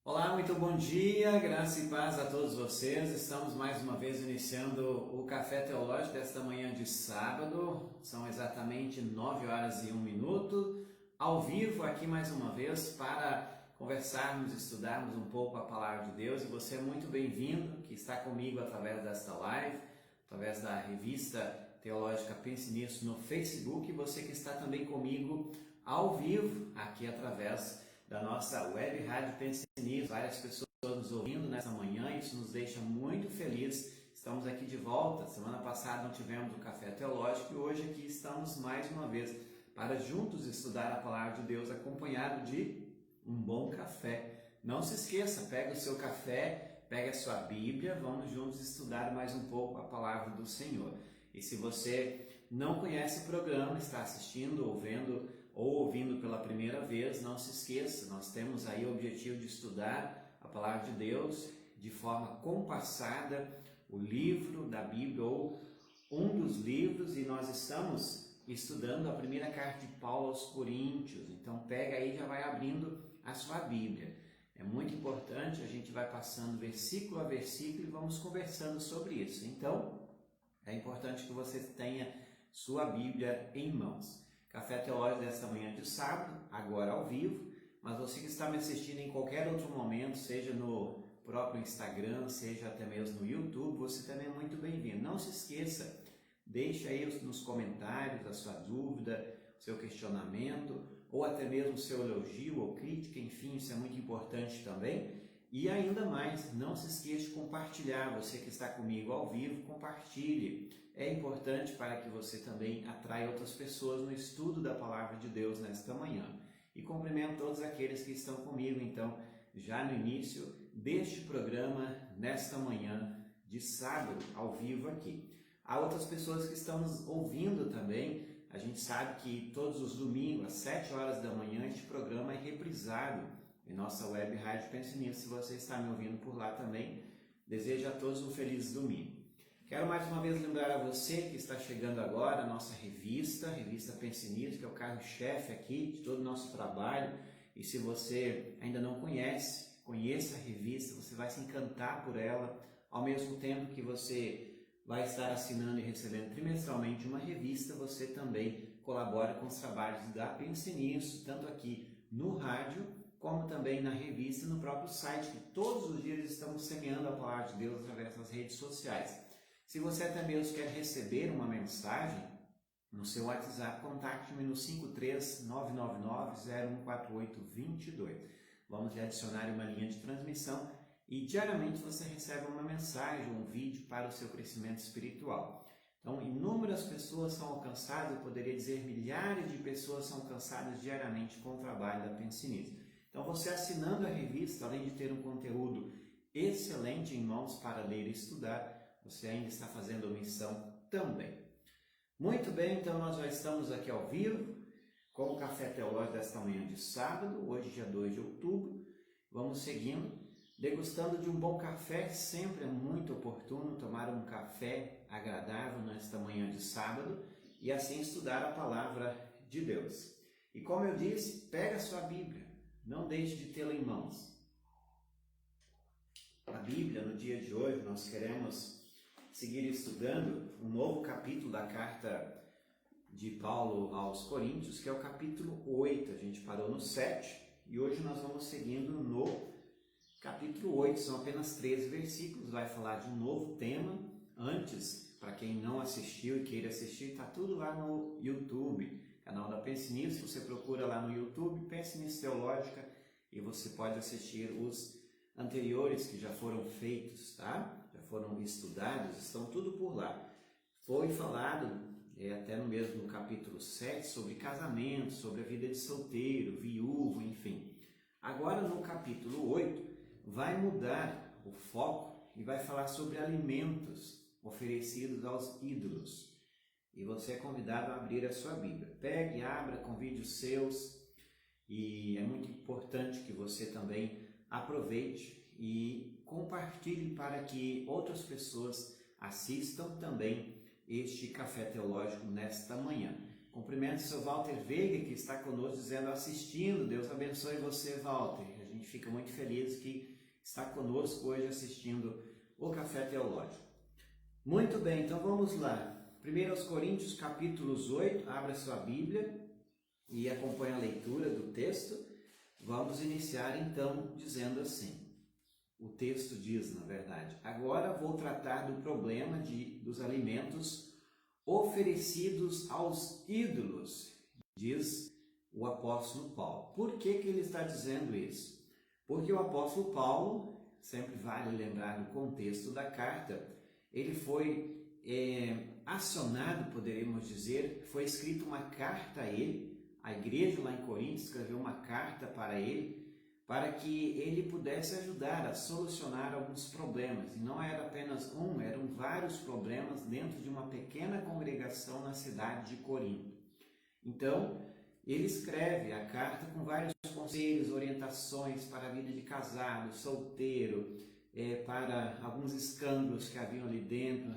Olá, muito bom dia, graça e paz a todos vocês. Estamos mais uma vez iniciando o Café Teológico desta manhã de sábado. São exatamente 9 horas e 1 minuto, ao vivo aqui mais uma vez para conversarmos, estudarmos um pouco a Palavra de Deus. E você é muito bem-vindo que está comigo através desta live, através da revista Teológica Pense Nisso no Facebook, e você que está também comigo ao vivo aqui através da nossa web rádio Pense Nisso. Várias pessoas nos ouvindo nessa manhã, isso nos deixa muito felizes. Estamos aqui de volta. Semana passada não tivemos o Café Teológico e hoje aqui estamos mais uma vez para juntos estudar a Palavra de Deus, acompanhado de um bom café. Não se esqueça, pega o seu café, pega a sua Bíblia, vamos juntos estudar mais um pouco a Palavra do Senhor. E se você não conhece o programa, está assistindo ou vendo ou ouvindo pela primeira vez, não se esqueça, nós temos aí o objetivo de estudar a Palavra de Deus de forma compassada, o livro da Bíblia ou um dos livros, e nós estamos estudando a primeira carta de Paulo aos Coríntios. Então pega aí e já vai abrindo a sua Bíblia. É muito importante, a gente vai passando versículo a versículo e vamos conversando sobre isso. Então, é importante que você tenha sua Bíblia em mãos. Café Teológico desta manhã de sábado, agora ao vivo, mas você que está me assistindo em qualquer outro momento, seja no próprio Instagram, seja até mesmo no YouTube, você também é muito bem-vindo. Não se esqueça, deixe aí nos comentários a sua dúvida, o seu questionamento, ou até mesmo o seu elogio ou crítica, enfim, isso é muito importante também. E ainda mais, não se esqueça de compartilhar, você que está comigo ao vivo, compartilhe. É importante para que você também atraia outras pessoas no estudo da Palavra de Deus nesta manhã. E cumprimento todos aqueles que estão comigo, então, já no início deste programa, nesta manhã de sábado, ao vivo aqui. Há outras pessoas que estão nos ouvindo também. A gente sabe que todos os domingos, às 7 horas da manhã, este programa é reprisado em nossa web rádio Pense Nisso. Se você está me ouvindo por lá também, desejo a todos um feliz domingo. Quero mais uma vez lembrar a você que está chegando agora a nossa revista Pense Nisso, que é o carro-chefe aqui de todo o nosso trabalho. E se você ainda não conhece, conheça a revista, você vai se encantar por ela, ao mesmo tempo que você vai estar assinando e recebendo trimestralmente uma revista, você também colabora com os trabalhos da Pense Nisso, tanto aqui no rádio, como também na revista e no próprio site, que todos os dias estamos semeando a Palavra de Deus através das redes sociais. Se você até mesmo quer receber uma mensagem no seu WhatsApp, contacte-me no 53999-014822. Vamos lhe adicionar uma linha de transmissão e diariamente você recebe uma mensagem, um vídeo para o seu crescimento espiritual. Então, inúmeras pessoas são alcançadas, eu poderia dizer milhares de pessoas são alcançadas diariamente com o trabalho da Pense Nisso. Então, você assinando a revista, além de ter um conteúdo excelente em mãos para ler e estudar, você ainda está fazendo missão também. Muito bem, então nós já estamos aqui ao vivo com o Café Teológico desta manhã de sábado, hoje dia 2 de outubro. Vamos seguindo, degustando de um bom café. Sempre é muito oportuno tomar um café agradável nesta manhã de sábado e assim estudar a Palavra de Deus. E como eu disse, pega a sua Bíblia, não deixe de tê-la em mãos. A Bíblia, no dia de hoje, nós queremos seguir estudando um novo capítulo da carta de Paulo aos Coríntios, que é o capítulo 8. A gente parou no 7 e hoje nós vamos seguindo no capítulo 8. São apenas 13 versículos, vai falar de um novo tema. Antes, para quem não assistiu e queira assistir, está tudo lá no YouTube, canal da Pense Nisso. Você procura lá no YouTube, Pense Nisso Teológica, e você pode assistir os anteriores que já foram feitos, tá? Já foram estudados, estão tudo por lá. Foi falado, até no mesmo capítulo 7, sobre casamento, sobre a vida de solteiro, viúvo, enfim. Agora no capítulo 8, vai mudar o foco e vai falar sobre alimentos oferecidos aos ídolos. E você é convidado a abrir a sua Bíblia. Pegue, abra, convide os seus, e é muito importante que você também aproveite e compartilhe para que outras pessoas assistam também este Café Teológico nesta manhã. Cumprimento o seu Walter Veiga, que está conosco dizendo, assistindo. Deus abençoe você, Walter. A gente fica muito feliz que está conosco hoje assistindo o Café Teológico. Muito bem, então vamos lá. 1 Coríntios capítulos 8, abra sua Bíblia e acompanhe a leitura do texto. Vamos iniciar então dizendo assim. O texto diz, na verdade, agora vou tratar do problema dos alimentos oferecidos aos ídolos, diz o apóstolo Paulo. Por que ele está dizendo isso? Porque o apóstolo Paulo, sempre vale lembrar do contexto da carta, ele foi acionado, poderíamos dizer, foi escrita uma carta a ele, a igreja lá em Corinto escreveu uma carta para ele, para que ele pudesse ajudar a solucionar alguns problemas. E não era apenas um, eram vários problemas dentro de uma pequena congregação na cidade de Corinto. Então, ele escreve a carta com vários conselhos, orientações para a vida de casado, solteiro, para alguns escândalos que haviam ali dentro.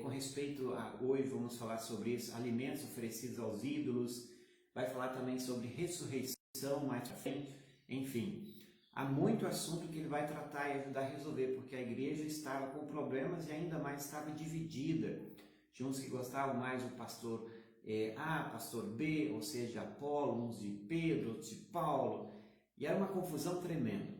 Com respeito a, hoje vamos falar sobre isso, alimentos oferecidos aos ídolos, vai falar também sobre ressurreição mais para frente, enfim. Há muito assunto que ele vai tratar e ajudar a resolver, porque a igreja estava com problemas e ainda mais estava dividida. Tinha uns que gostavam mais do pastor A, pastor B, ou seja, Apolo, uns de Pedro, outros de Paulo, e era uma confusão tremenda.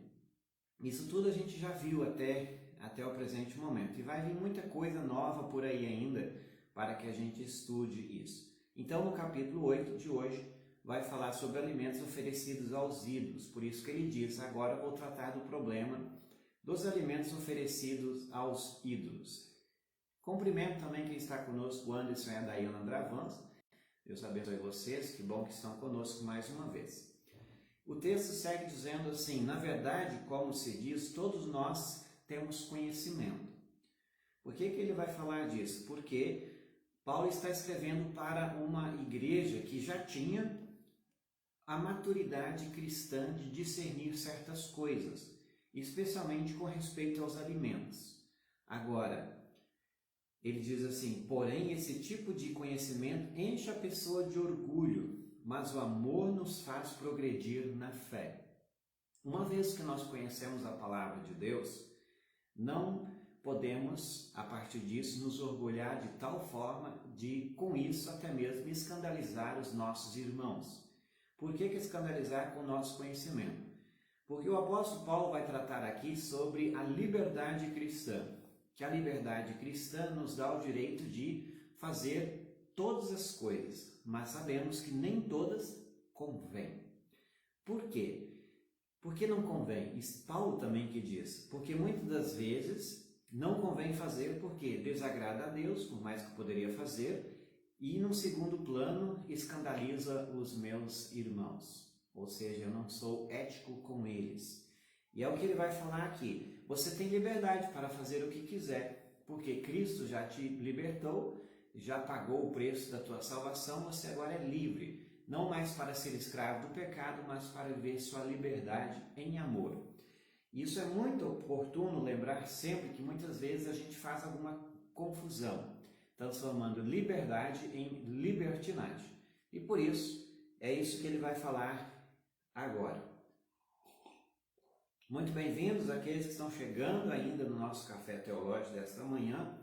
Isso tudo a gente já viu até o presente momento. E vai vir muita coisa nova por aí ainda para que a gente estude isso. Então, no capítulo 8 de hoje, vai falar sobre alimentos oferecidos aos ídolos. Por isso que ele diz, agora vou tratar do problema dos alimentos oferecidos aos ídolos. Cumprimento também quem está conosco, o Anderson e a Dayana Dravans. Deus abençoe vocês, que bom que estão conosco mais uma vez. O texto segue dizendo assim, na verdade, como se diz, todos nós temos conhecimento. Por que ele vai falar disso? Porque Paulo está escrevendo para uma igreja que já tinha a maturidade cristã de discernir certas coisas, especialmente com respeito aos alimentos. Agora, ele diz assim, porém esse tipo de conhecimento enche a pessoa de orgulho, mas o amor nos faz progredir na fé. Uma vez que nós conhecemos a palavra de Deus, não podemos, a partir disso, nos orgulhar de tal forma de, com isso, até mesmo escandalizar os nossos irmãos. Por que escandalizar com o nosso conhecimento? Porque o apóstolo Paulo vai tratar aqui sobre a liberdade cristã, que a liberdade cristã nos dá o direito de fazer todas as coisas, mas sabemos que nem todas convêm. Por quê? Por que não convém? Paulo também que diz, porque muitas das vezes não convém fazer porque desagrada a Deus, por mais que poderia fazer, e num segundo plano escandaliza os meus irmãos, ou seja, eu não sou ético com eles. E é o que ele vai falar aqui, você tem liberdade para fazer o que quiser, porque Cristo já te libertou, já pagou o preço da tua salvação, você agora é livre. Não mais para ser escravo do pecado, mas para viver sua liberdade em amor. Isso é muito oportuno lembrar sempre que muitas vezes a gente faz alguma confusão, transformando liberdade em libertinagem. E por isso, é isso que ele vai falar agora. Muito bem-vindos àqueles que estão chegando ainda no nosso Café Teológico desta manhã.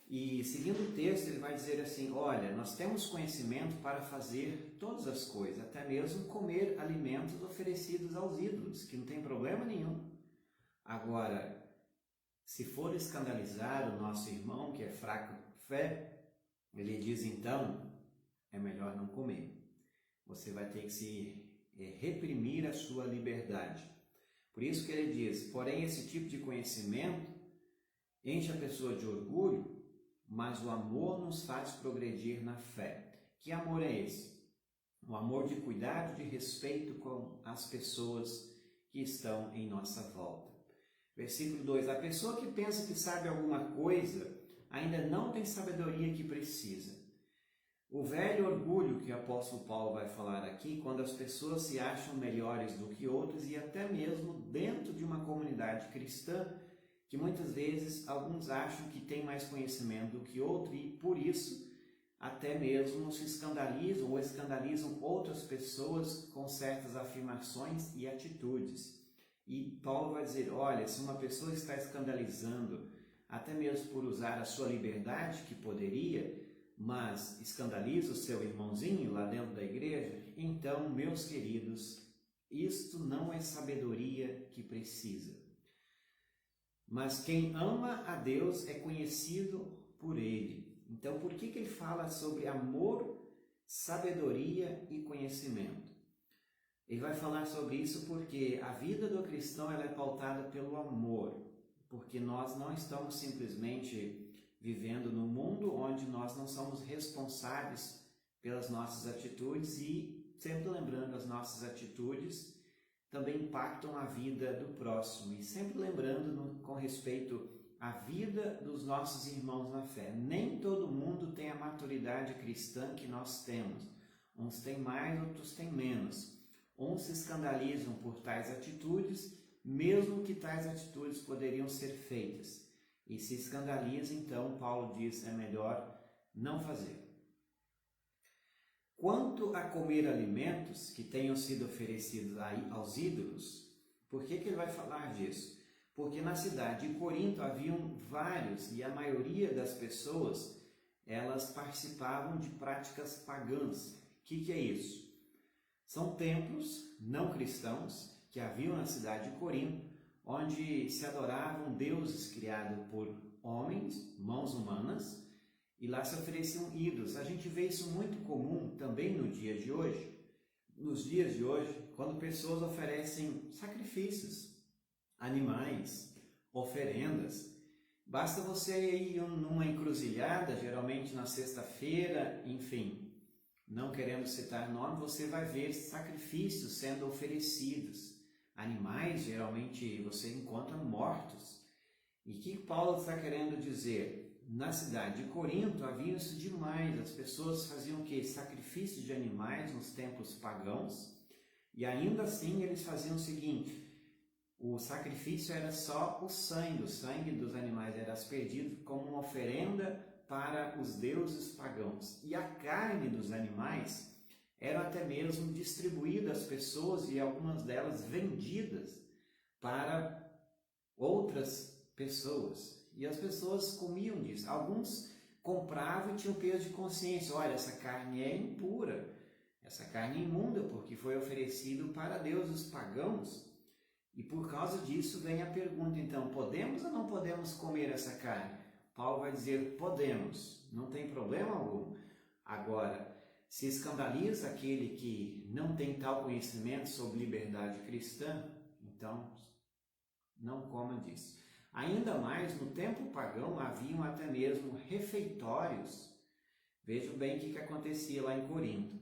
E seguindo o texto, ele vai dizer assim, olha, nós temos conhecimento para fazer todas as coisas, até mesmo comer alimentos oferecidos aos ídolos, que não tem problema nenhum. Agora, se for escandalizar o nosso irmão, que é fraco de fé, ele diz então, é melhor não comer. Você vai ter que reprimir a sua liberdade. Por isso que ele diz, porém esse tipo de conhecimento enche a pessoa de orgulho, mas o amor nos faz progredir na fé. Que amor é esse? O amor de cuidado, de respeito com as pessoas que estão em nossa volta. Versículo 2. A pessoa que pensa que sabe alguma coisa ainda não tem sabedoria que precisa. O velho orgulho que o apóstolo Paulo vai falar aqui, quando as pessoas se acham melhores do que outros e até mesmo dentro de uma comunidade cristã, que muitas vezes alguns acham que tem mais conhecimento do que outro e por isso até mesmo se escandalizam ou escandalizam outras pessoas com certas afirmações e atitudes. E Paulo vai dizer, olha, se uma pessoa está escandalizando, até mesmo por usar a sua liberdade, que poderia, mas escandaliza o seu irmãozinho lá dentro da igreja, então, meus queridos, isto não é sabedoria que precisa. Mas quem ama a Deus é conhecido por Ele. Então, por que ele fala sobre amor, sabedoria e conhecimento? Ele vai falar sobre isso porque a vida do cristão ela é pautada pelo amor, porque nós não estamos simplesmente vivendo num mundo onde nós não somos responsáveis pelas nossas atitudes e, sempre lembrando, as nossas atitudes também impactam a vida do próximo. E sempre lembrando com respeito à vida dos nossos irmãos na fé. Nem todo mundo tem a maturidade cristã que nós temos. Uns têm mais, outros têm menos. Uns se escandalizam por tais atitudes, mesmo que tais atitudes poderiam ser feitas. E se escandaliza, então, Paulo diz, é melhor não fazer. Quanto a comer alimentos que tenham sido oferecidos aos ídolos, por que ele vai falar disso? Porque na cidade de Corinto haviam vários, e a maioria das pessoas, elas participavam de práticas pagãs. O que é isso? São templos não cristãos que haviam na cidade de Corinto, onde se adoravam deuses criados por homens, mãos humanas, e lá se ofereciam ídolos. A gente vê isso muito comum também no dia de hoje. Nos dias de hoje, quando pessoas oferecem sacrifícios, animais, oferendas, basta você ir numa encruzilhada, geralmente na sexta-feira, enfim, não querendo citar nome, você vai ver sacrifícios sendo oferecidos. Animais, geralmente, você encontra mortos. E o que Paulo está querendo dizer? Na cidade de Corinto havia isso demais. As pessoas faziam o quê? Sacrifícios de animais nos templos pagãos. E ainda assim eles faziam o seguinte: o sacrifício era só o sangue dos animais era aspergido como uma oferenda para os deuses pagãos. E a carne dos animais era até mesmo distribuída às pessoas e algumas delas vendidas para outras pessoas. E as pessoas comiam disso. Alguns compravam e tinham peso de consciência. Olha, essa carne é impura, essa carne é imunda, porque foi oferecido para deuses pagãos. E por causa disso vem a pergunta, então, podemos ou não podemos comer essa carne? Paulo vai dizer, podemos, não tem problema algum. Agora, se escandaliza aquele que não tem tal conhecimento sobre liberdade cristã, então não coma disso. Ainda mais, no tempo pagão, haviam até mesmo refeitórios. Vejam bem o que acontecia lá em Corinto.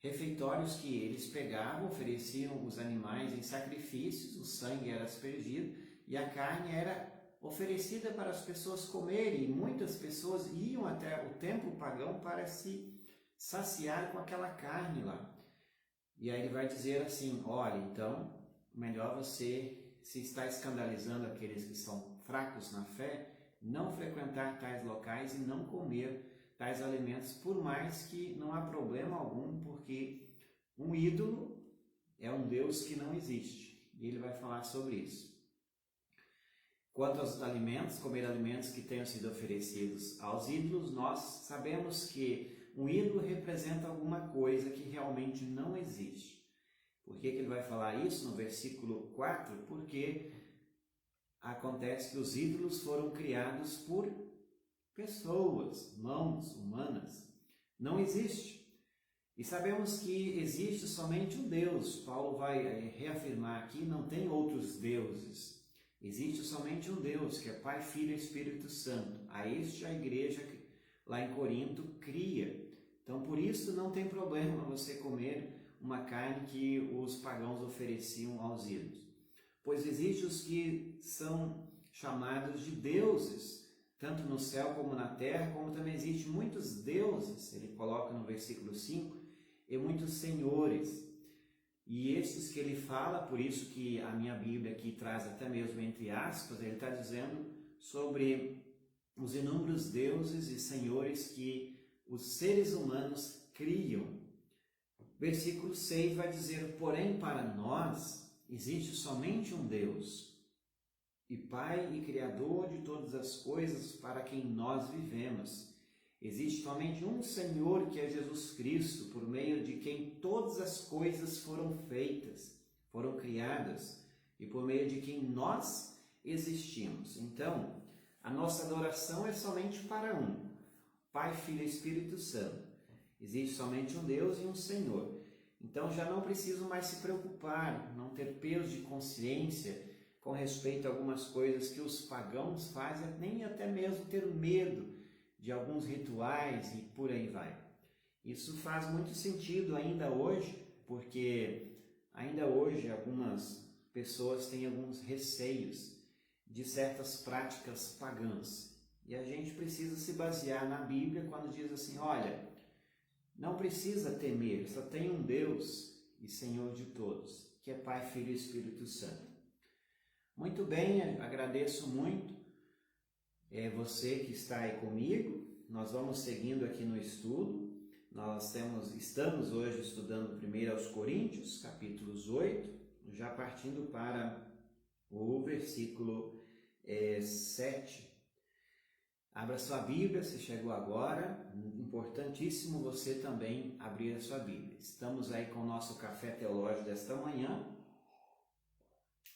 Refeitórios que eles pegavam, ofereciam os animais em sacrifícios, o sangue era aspergido e a carne era oferecida para as pessoas comerem. E muitas pessoas iam até o templo pagão para se saciar com aquela carne lá. E aí ele vai dizer assim, olha, então, melhor você, se está escandalizando aqueles que são fracos na fé, não frequentar tais locais e não comer tais alimentos, por mais que não há problema algum, porque um ídolo é um Deus que não existe. E ele vai falar sobre isso. Quanto aos alimentos, comer alimentos que tenham sido oferecidos aos ídolos, nós sabemos que um ídolo representa alguma coisa que realmente não existe. Por que ele vai falar isso no versículo 4? Porque acontece que os ídolos foram criados por pessoas, mãos humanas. Não existe. E sabemos que existe somente um Deus. Paulo vai reafirmar aqui, não tem outros deuses. Existe somente um Deus, que é Pai, Filho e Espírito Santo. A este a igreja lá em Corinto cria. Então, por isso não tem problema você comer uma carne que os pagãos ofereciam aos ídolos. Pois existem os que são chamados de deuses, tanto no céu como na terra, como também existem muitos deuses, ele coloca no versículo 5, e muitos senhores. E esses que ele fala, por isso que a minha Bíblia aqui traz até mesmo entre aspas, ele está dizendo sobre os inúmeros deuses e senhores que os seres humanos criam. Versículo 6 vai dizer: porém, para nós existe somente um Deus, e Pai e Criador de todas as coisas, para quem nós vivemos. Existe somente um Senhor, que é Jesus Cristo, por meio de quem todas as coisas foram feitas, foram criadas, e por meio de quem nós existimos. Então, a nossa adoração é somente para um, Pai, Filho e Espírito Santo. Existe somente um Deus e um Senhor. Então já não preciso mais se preocupar, não ter peso de consciência com respeito a algumas coisas que os pagãos fazem, nem até mesmo ter medo de alguns rituais e por aí vai. Isso faz muito sentido ainda hoje, porque ainda hoje algumas pessoas têm alguns receios de certas práticas pagãs. E a gente precisa se basear na Bíblia quando diz assim: olha, não precisa temer, só tem um Deus e Senhor de todos, que é Pai, Filho e Espírito Santo. Muito bem, agradeço muito você que está aí comigo. Nós vamos seguindo aqui no estudo. Estamos hoje estudando 1 aos Coríntios, capítulos 8, já partindo para o versículo 7. Abra sua Bíblia, se chegou agora, importantíssimo você também abrir a sua Bíblia. Estamos aí com o nosso café teológico desta manhã.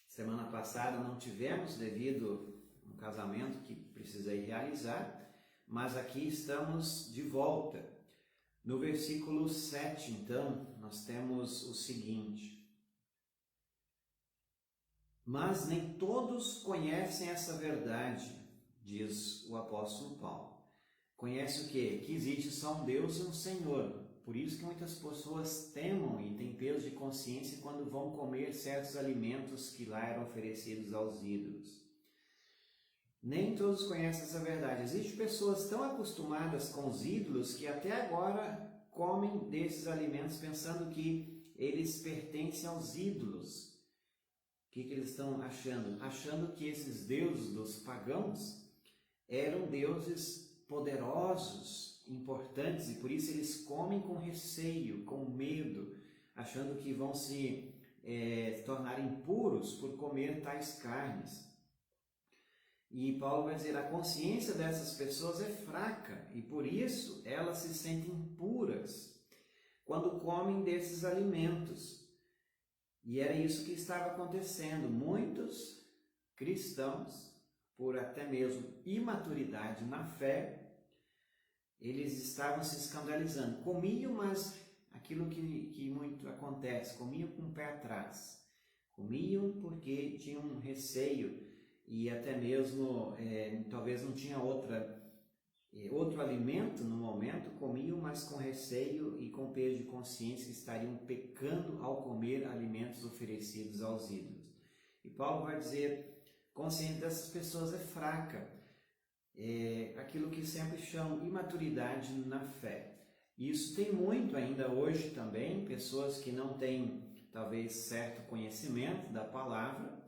Semana passada não tivemos, devido a um casamento que precisei realizar, mas aqui estamos de volta. No versículo 7, então, nós temos o seguinte: mas nem todos conhecem essa verdade, diz o apóstolo Paulo. Conhece o quê? Que existe só um Deus e um Senhor. Por isso que muitas pessoas temam e têm peso de consciência quando vão comer certos alimentos que lá eram oferecidos aos ídolos. Nem todos conhecem essa verdade. Existem pessoas tão acostumadas com os ídolos que até agora comem desses alimentos pensando que eles pertencem aos ídolos. O que eles estão achando? Achando que esses deuses dos pagãos eram deuses poderosos, importantes, e por isso eles comem com receio, com medo, achando que vão se tornar impuros por comer tais carnes. E Paulo vai dizer: a consciência dessas pessoas é fraca e por isso elas se sentem impuras quando comem desses alimentos. E era isso que estava acontecendo. Muitos cristãos, por até mesmo imaturidade na fé, eles estavam se escandalizando. Comiam, mas aquilo que muito acontece, comiam com o pé atrás. Comiam porque tinham um receio e até mesmo talvez não tinha outro alimento no momento, comiam, mas com receio e com peso de consciência que estariam pecando ao comer alimentos oferecidos aos ídolos. E Paulo vai dizer: a consciência dessas pessoas é fraca. Aquilo que sempre chamam imaturidade na fé. Isso tem muito ainda hoje também, pessoas que não têm talvez certo conhecimento da palavra,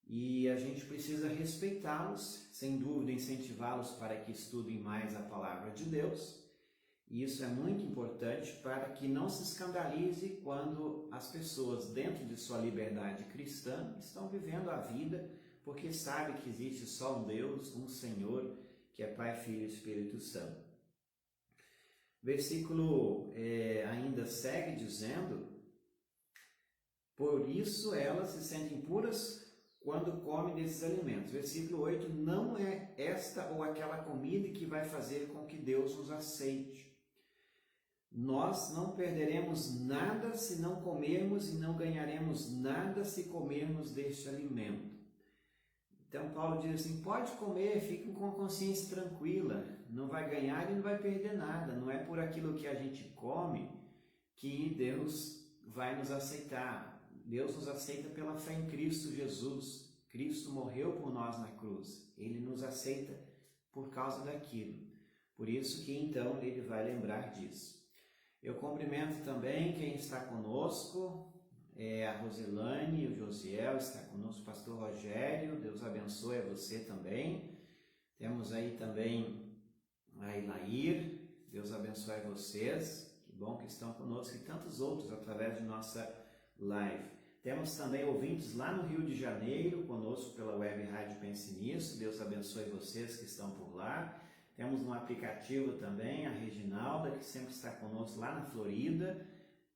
e a gente precisa respeitá-los, sem dúvida incentivá-los para que estudem mais a palavra de Deus. E isso é muito importante para que não se escandalize quando as pessoas, dentro de sua liberdade cristã, estão vivendo a vida porque sabe que existe só um Deus, um Senhor, que é Pai, Filho e Espírito Santo. Versículo ainda segue dizendo: por isso elas se sentem impuras quando comem desses alimentos. Versículo 8: não é esta ou aquela comida que vai fazer com que Deus nos aceite. Nós não perderemos nada se não comermos e não ganharemos nada se comermos deste alimento. Então Paulo diz assim: pode comer, fiquem com a consciência tranquila, não vai ganhar e não vai perder nada. Não é por aquilo que a gente come que Deus vai nos aceitar. Deus nos aceita pela fé em Cristo Jesus. Cristo morreu por nós na cruz. Ele nos aceita por causa daquilo. Por isso que então ele vai lembrar disso. Eu cumprimento também quem está conosco, a Roselane, o Josiel está conosco, o pastor Rogério, Deus abençoe a você também. Temos aí também a Ilair, Deus abençoe vocês. Que bom que estão conosco e tantos outros através de nossa live. Temos também ouvintes lá no Rio de Janeiro, conosco pela Web Rádio Pense Nisso. Deus abençoe vocês que estão por lá. Temos no aplicativo também a Reginalda, que sempre está conosco lá na Florida.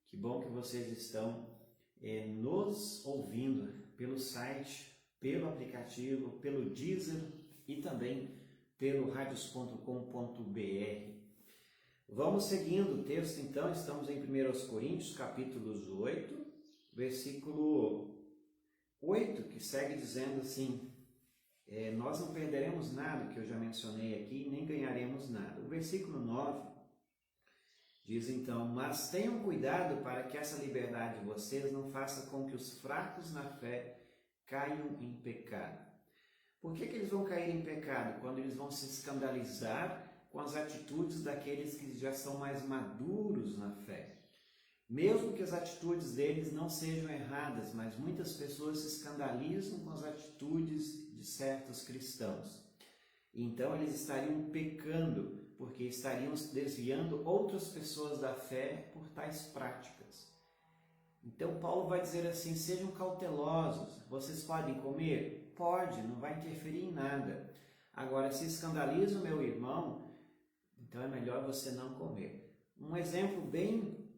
Que bom que vocês estão nos ouvindo pelo site, pelo aplicativo, pelo Deezer e também pelo radios.com.br. Vamos seguindo o texto, então, estamos em 1 Coríntios, capítulo 8, versículo 8, que segue dizendo assim, nós não perderemos nada, que eu já mencionei aqui, nem ganharemos nada. O versículo 9 diz então, mas tenham cuidado para que essa liberdade de vocês não faça com que os fracos na fé caiam em pecado. Por que eles vão cair em pecado? Quando eles vão se escandalizar com as atitudes daqueles que já são mais maduros na fé. Mesmo que as atitudes deles não sejam erradas, mas muitas pessoas se escandalizam com as atitudes de certos cristãos. Então eles estariam pecando, porque estariam desviando outras pessoas da fé por tais práticas. Então Paulo vai dizer assim, sejam cautelosos, vocês podem comer? Pode, não vai interferir em nada. Agora, se escandaliza o meu irmão, então é melhor você não comer. Um exemplo bem,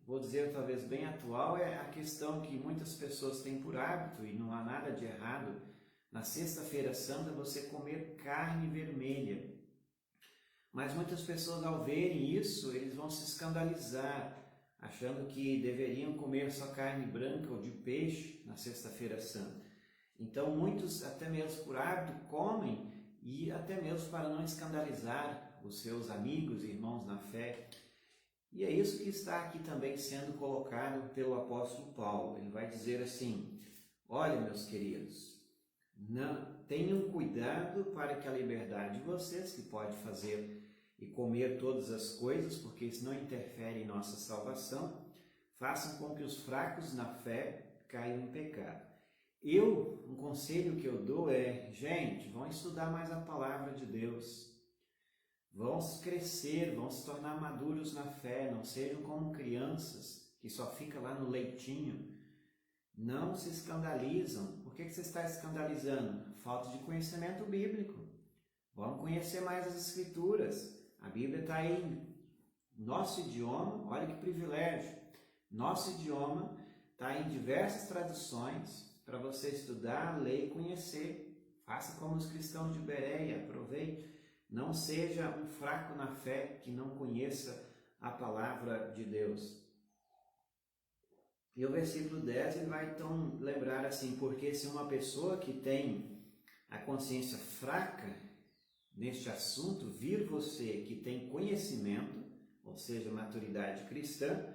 vou dizer talvez bem atual, é a questão que muitas pessoas têm por hábito, e não há nada de errado, na sexta-feira santa você comer carne vermelha. Mas muitas pessoas ao verem isso, eles vão se escandalizar, achando que deveriam comer só carne branca ou de peixe na sexta-feira santa. Então muitos, até mesmo por hábito, comem e até mesmo para não escandalizar os seus amigos e irmãos na fé. E é isso que está aqui também sendo colocado pelo apóstolo Paulo. Ele vai dizer assim, olha meus queridos, não, tenham cuidado para que a liberdade de vocês, que pode fazer e comer todas as coisas, porque isso não interfere em nossa salvação, façam com que os fracos na fé caiam em pecado. Um conselho que eu dou é, gente, vão estudar mais a palavra de Deus, vão crescer, vão se tornar maduros na fé, não sejam como crianças que só ficam lá no leitinho, não se escandalizam. Por que você está escandalizando? Falta de conhecimento bíblico. Vamos conhecer mais as Escrituras. A Bíblia está aí em nosso idioma, olha que privilégio. Nosso idioma está em diversas traduções para você estudar, ler e conhecer. Faça como os cristãos de Bereia, aproveite. Não seja um fraco na fé que não conheça a palavra de Deus. E o versículo 10 ele vai então lembrar assim, porque se uma pessoa que tem a consciência fraca neste assunto, vir você que tem conhecimento, ou seja, maturidade cristã,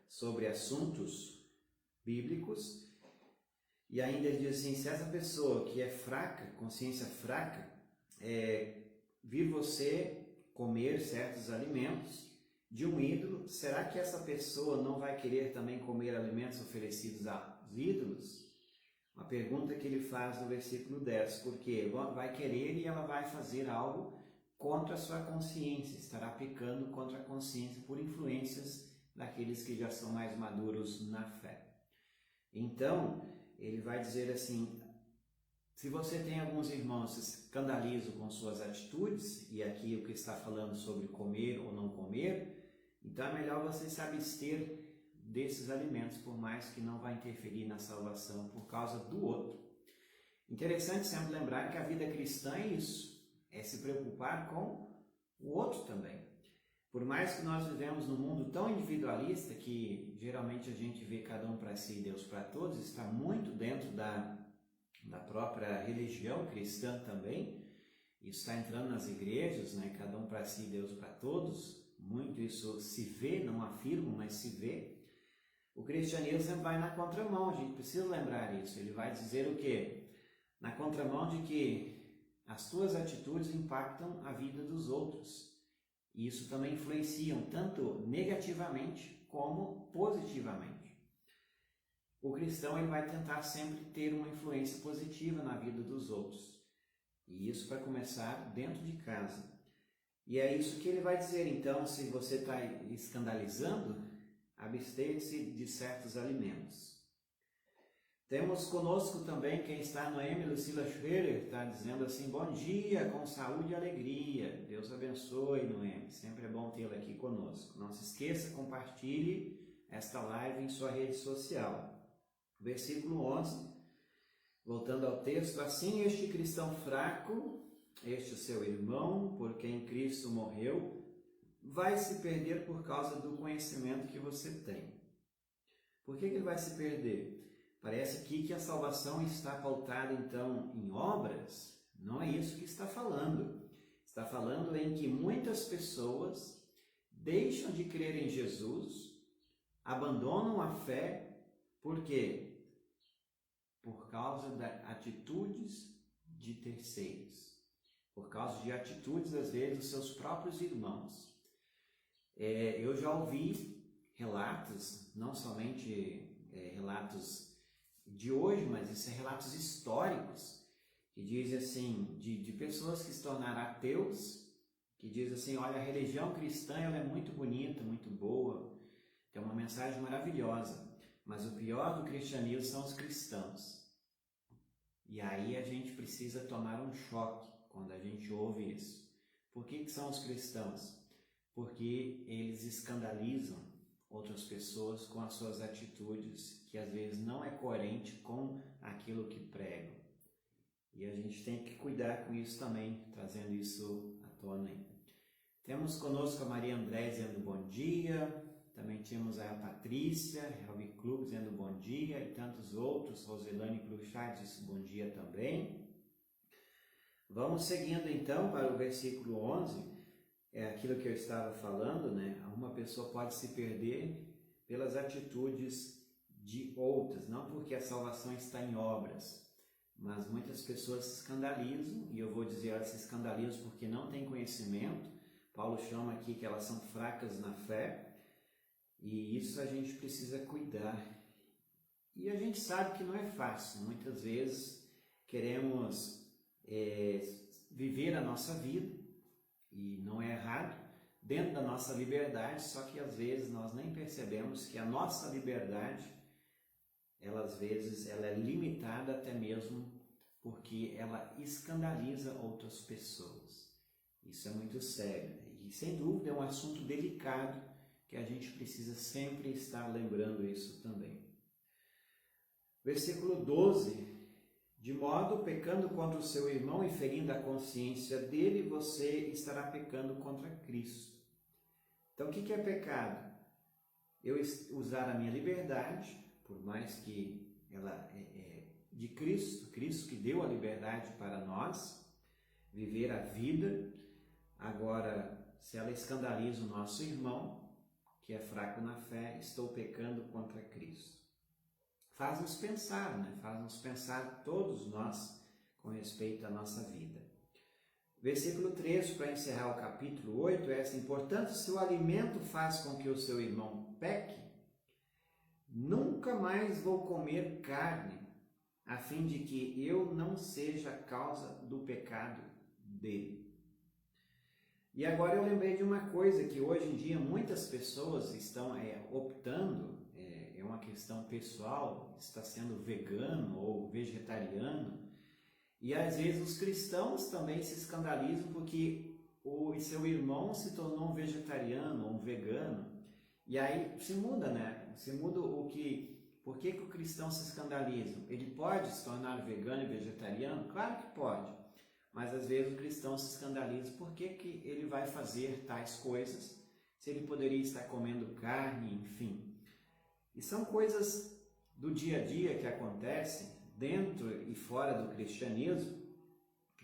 sobre assuntos bíblicos, e ainda ele diz assim, se essa pessoa que é fraca, consciência fraca, vir você comer certos alimentos de um ídolo, será que essa pessoa não vai querer também comer alimentos oferecidos aos ídolos? Uma pergunta que ele faz no versículo 10, porque vai querer e ela vai fazer algo contra a sua consciência, estará pecando contra a consciência por influências daqueles que já são mais maduros na fé. Então, ele vai dizer assim, se você tem alguns irmãos que se escandalizam com suas atitudes, e aqui o que está falando sobre comer ou não comer, então é melhor você se abster desses alimentos, por mais que não vai interferir na salvação por causa do outro. Interessante sempre lembrar que a vida cristã é isso, é se preocupar com o outro também. Por mais que nós vivemos num mundo tão individualista, que geralmente a gente vê cada um para si e Deus para todos, está muito dentro da própria religião cristã também, isso está entrando nas igrejas, né? Cada um para si e Deus para todos, muito isso se vê, não afirmo, mas se vê. O cristianismo sempre vai na contramão, a gente precisa lembrar isso. Ele vai dizer o quê? Na contramão de que as tuas atitudes impactam a vida dos outros. E isso também influencia tanto negativamente como positivamente. O cristão ele vai tentar sempre ter uma influência positiva na vida dos outros. E isso vai começar dentro de casa. E é isso que ele vai dizer. Então, se você está escandalizando, abstenha-se de certos alimentos. Temos conosco também quem está no M, Lucila Schwerer, está dizendo assim: bom dia, com saúde e alegria. Deus abençoe, Noemi. Sempre é bom tê-la aqui conosco. Não se esqueça, compartilhe esta live em sua rede social. Versículo 11, voltando ao texto: assim este cristão fraco, este seu irmão, por quem Cristo morreu, vai se perder por causa do conhecimento que você tem. Por que ele vai se perder? Parece aqui que a salvação está pautada, então, em obras. Não é isso que está falando. Está falando em que muitas pessoas deixam de crer em Jesus, abandonam a fé, por quê? Por causa de atitudes de terceiros. Por causa de atitudes, às vezes, dos seus próprios irmãos. Eu já ouvi relatos, não somente relatos de hoje, mas isso é relatos históricos, que dizem assim, de pessoas que se tornaram ateus, que dizem assim: olha, a religião cristã ela é muito bonita, muito boa, tem uma mensagem maravilhosa, mas o pior do cristianismo são os cristãos. E aí a gente precisa tomar um choque quando a gente ouve isso. Por que são os cristãos? Porque eles escandalizam outras pessoas com as suas atitudes, que às vezes não é coerente com aquilo que pregam. E a gente tem que cuidar com isso também, trazendo isso à tona aí. Temos conosco a Maria André dizendo bom dia, também temos a Patrícia, Helvi Clube dizendo bom dia, e tantos outros, Roselane Cruxat disse bom dia também. Vamos seguindo então para o versículo 11, é aquilo que eu estava falando, né? Uma pessoa pode se perder pelas atitudes de outras, não porque a salvação está em obras, mas muitas pessoas se escandalizam, e eu vou dizer, elas se escandalizam porque não têm conhecimento. Paulo chama aqui que elas são fracas na fé, e isso a gente precisa cuidar. E a gente sabe que não é fácil, muitas vezes queremos viver a nossa vida, e não é errado, dentro da nossa liberdade, só que às vezes nós nem percebemos que a nossa liberdade, às vezes, ela é limitada até mesmo porque ela escandaliza outras pessoas. Isso é muito sério e, sem dúvida, é um assunto delicado que a gente precisa sempre estar lembrando isso também. Versículo 12. De modo, pecando contra o seu irmão e ferindo a consciência dele, você estará pecando contra Cristo. Então, o que é pecado? Eu usar a minha liberdade, por mais que ela é de Cristo, Cristo que deu a liberdade para nós, viver a vida. Agora, se ela escandaliza o nosso irmão, que é fraco na fé, estou pecando contra Cristo. Faz-nos pensar, né? Faz-nos pensar todos nós com respeito à nossa vida. Versículo 13, para encerrar o capítulo 8, é assim: portanto, se o alimento faz com que o seu irmão peque, nunca mais vou comer carne, a fim de que eu não seja a causa do pecado dele. E agora eu lembrei de uma coisa, que hoje em dia muitas pessoas estão optando, é uma questão pessoal, está sendo vegano ou vegetariano, e às vezes os cristãos também se escandalizam porque o seu irmão se tornou um vegetariano ou um vegano, e aí se muda, né? Se muda o que... Por que o cristão se escandaliza? Ele pode se tornar vegano e vegetariano? Claro que pode. Mas às vezes o cristão se escandaliza. Por que ele vai fazer tais coisas se ele poderia estar comendo carne, enfim? E são coisas do dia a dia que acontecem dentro e fora do cristianismo,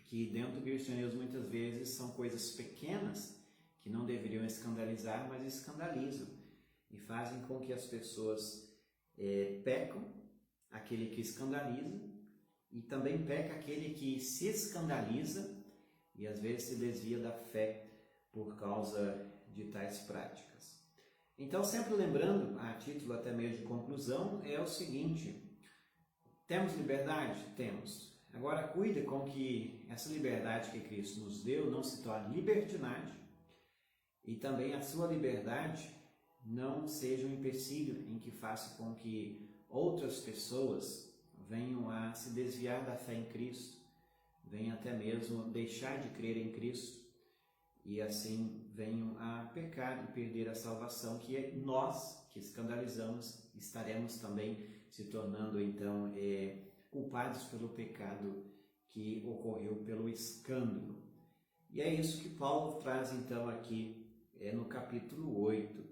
que dentro do cristianismo muitas vezes são coisas pequenas que não deveriam escandalizar, mas escandalizam e fazem com que as pessoas pecam, aquele que escandaliza, e também peca aquele que se escandaliza e às vezes se desvia da fé por causa de tais práticas. Então, sempre lembrando, a título até mesmo de conclusão, é o seguinte: temos liberdade? Temos. Agora, cuide com que essa liberdade que Cristo nos deu não se torne libertinagem, e também a sua liberdade não seja um empecilho em que faça com que outras pessoas venham a se desviar da fé em Cristo, venham até mesmo deixar de crer em Cristo e assim venham a pecar e perder a salvação, que nós que escandalizamos estaremos também se tornando então culpados pelo pecado que ocorreu pelo escândalo. E é isso que Paulo traz então aqui no capítulo 8.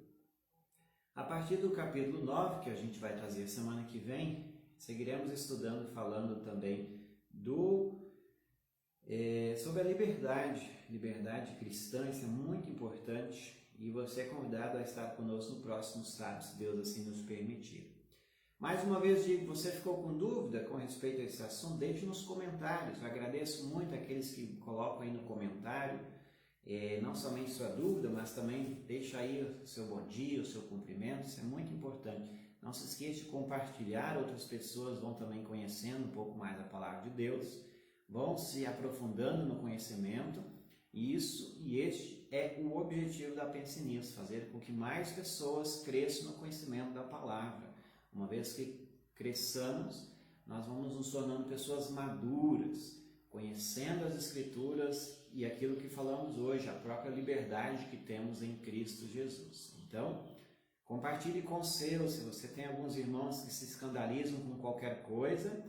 A partir do capítulo 9, que a gente vai trazer semana que vem, seguiremos estudando, falando também sobre a liberdade cristã. Isso é muito importante e você é convidado a estar conosco no próximo sábado, se Deus assim nos permitir. Mais uma vez digo, você ficou com dúvida com respeito a esse assunto? Deixe nos comentários. Eu agradeço muito aqueles que colocam aí no comentário, não somente sua dúvida, mas também deixa aí o seu bom dia, o seu cumprimento. Isso é muito importante. Não se esqueça de compartilhar, outras pessoas vão também conhecendo um pouco mais a palavra de Deus, vão se aprofundando no conhecimento, e este é o objetivo da Pense Nisso, fazer com que mais pessoas cresçam no conhecimento da palavra. Uma vez que cresçamos, nós vamos nos tornando pessoas maduras, conhecendo as Escrituras e aquilo que falamos hoje, a própria liberdade que temos em Cristo Jesus. Então, compartilhe com os seus. Se você tem alguns irmãos que se escandalizam com qualquer coisa,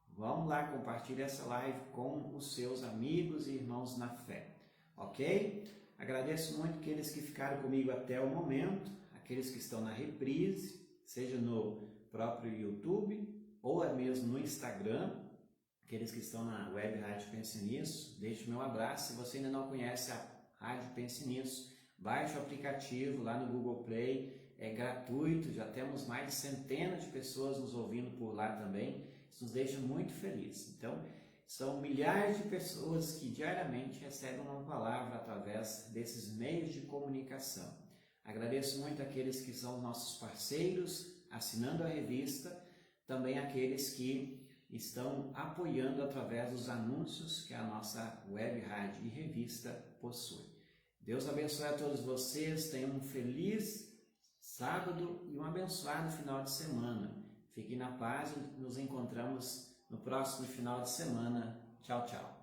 vamos lá, compartilhe essa live com os seus amigos e irmãos na fé, ok? Agradeço muito aqueles que ficaram comigo até o momento, aqueles que estão na reprise, seja no próprio YouTube ou mesmo no Instagram, aqueles que estão na web Rádio Pense Nisso, deixe o meu abraço. Se você ainda não conhece a Rádio Pense Nisso, baixe o aplicativo lá no Google Play, é gratuito, já temos mais de centenas de pessoas nos ouvindo por lá também, isso nos deixa muito felizes. Então, são milhares de pessoas que diariamente recebem uma palavra através desses meios de comunicação. Agradeço muito aqueles que são nossos parceiros, assinando a revista, também aqueles que estão apoiando através dos anúncios que a nossa web rádio e revista possui. Deus abençoe a todos vocês, tenham um feliz sábado e um abençoado final de semana. Fiquem na paz e nos encontramos no próximo final de semana. Tchau, tchau.